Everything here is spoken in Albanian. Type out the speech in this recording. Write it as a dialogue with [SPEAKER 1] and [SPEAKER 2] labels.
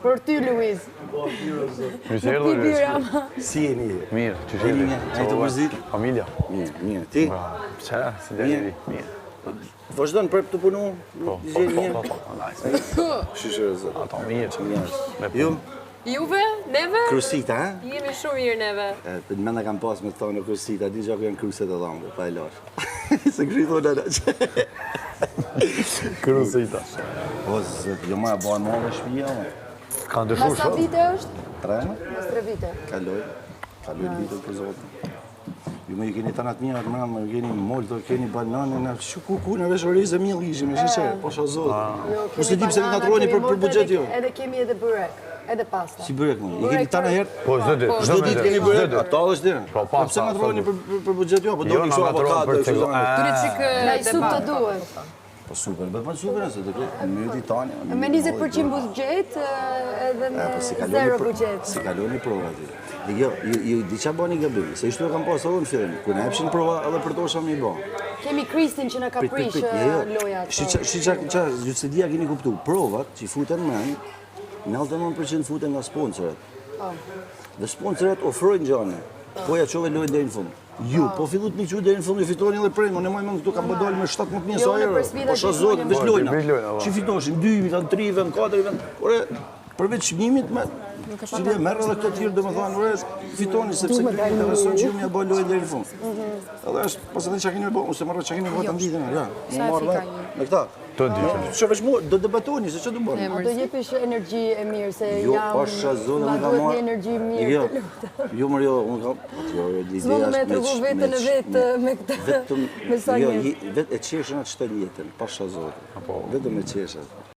[SPEAKER 1] Për ty, Luiz.
[SPEAKER 2] Mirë se erdhe, Luiz.
[SPEAKER 3] Si jeni?
[SPEAKER 2] Mirë, që shërë.
[SPEAKER 3] Ai të vërzit?
[SPEAKER 2] Familja.
[SPEAKER 3] Mirë. Ti?
[SPEAKER 2] Qa, si dhe jeri? Mirë.
[SPEAKER 3] Vazhdon për të punu?
[SPEAKER 2] Po.
[SPEAKER 3] Shishërë.
[SPEAKER 2] Ato mirë.
[SPEAKER 3] Ju?
[SPEAKER 4] Juve? Neve?
[SPEAKER 3] Krusita, ha?
[SPEAKER 4] Jemi shumë mirë neve.
[SPEAKER 3] Për në menda kam pas me të thonë krusita, di që ako janë kruset e dhambe, pa e lashë. Se kry thonë në që.
[SPEAKER 2] Krusita.
[SPEAKER 3] O, jo ma e bëha në dhe shpija, ma.
[SPEAKER 2] Ka ndëshur
[SPEAKER 1] Mas sa
[SPEAKER 2] shumë.
[SPEAKER 1] vite është?
[SPEAKER 3] 3, ma?
[SPEAKER 1] Mas 3 vite.
[SPEAKER 3] Kaloj vite për zotë. Ju me ju keni tanat mija, ju keni molto, keni banane, në që ku në vesh orizë e mjëllë ishim, e shqe, posha zotë. Po se di pëse në katroni për budget jo.
[SPEAKER 1] Edhe kemi edhe bërek, edhe pasta.
[SPEAKER 3] Si bërek më, i keni tana herë?
[SPEAKER 2] Po,
[SPEAKER 3] Çdo ditë keni bërek? Ato është dhe.
[SPEAKER 2] Po,
[SPEAKER 3] Po pse ngatroni për budget jo? Po do një avokato,
[SPEAKER 4] Turi qikë
[SPEAKER 1] Na i sup të duhet.
[SPEAKER 3] Po super, bëtë super nëse të këtë mëti tani.
[SPEAKER 1] Me 20% budget edhe me 0 budget.
[SPEAKER 3] Si kaloni prova ti. Jo, ju di qa bani gabim, se ishtu e kam pas edhe në film, ku ne epshin prova edhe për tosha me i bo.
[SPEAKER 1] Kemi Kristin që na ka prish loja ato.
[SPEAKER 3] Ju se dia keni kuptu, provat që i futen men, 99% futen nga sponsorat. Dhe sponsorat ofrojnë gjane, po ja qove lojnë dhe në fund. Ju, po fillut një që dhe në fund, ju fitoni edhe prejnë, ne mojnë këtu kam bëdojnë me 17.000 euro, po shazotin, veç lojna. Që fitoshin 2 vend, 3 vend, 4 vend, ore, përveç shmimit me, që dhe merë edhe këtë tjirë dhe me thonë, ore, fitoni, sepse këtë intereson që ju mja bëjnë lojnë dhe në fund. Edhe është, pas edhe që keni me bëjnë, se marrë që keni me bëjnë të nditën, ja, më marrë dhe, me këta.
[SPEAKER 2] Të nditën.
[SPEAKER 3] Që veç mu, do debatoni, se që do bëjnë.
[SPEAKER 1] Do jepish energji e mirë, se
[SPEAKER 3] Jo,
[SPEAKER 1] jam,
[SPEAKER 3] pasha zonë,
[SPEAKER 1] ma
[SPEAKER 3] më ka
[SPEAKER 1] duhet një
[SPEAKER 3] marrë.
[SPEAKER 1] energji mirë të lutem.
[SPEAKER 3] Jo, mërë jo, unë kam,
[SPEAKER 1] S'më me tërgu vetën e vetë me këtë, me sa
[SPEAKER 3] Jo,
[SPEAKER 1] njështë.
[SPEAKER 3] vetë e qeshën atë 7 jetën, pasha zonë. Vetëm e qeshën.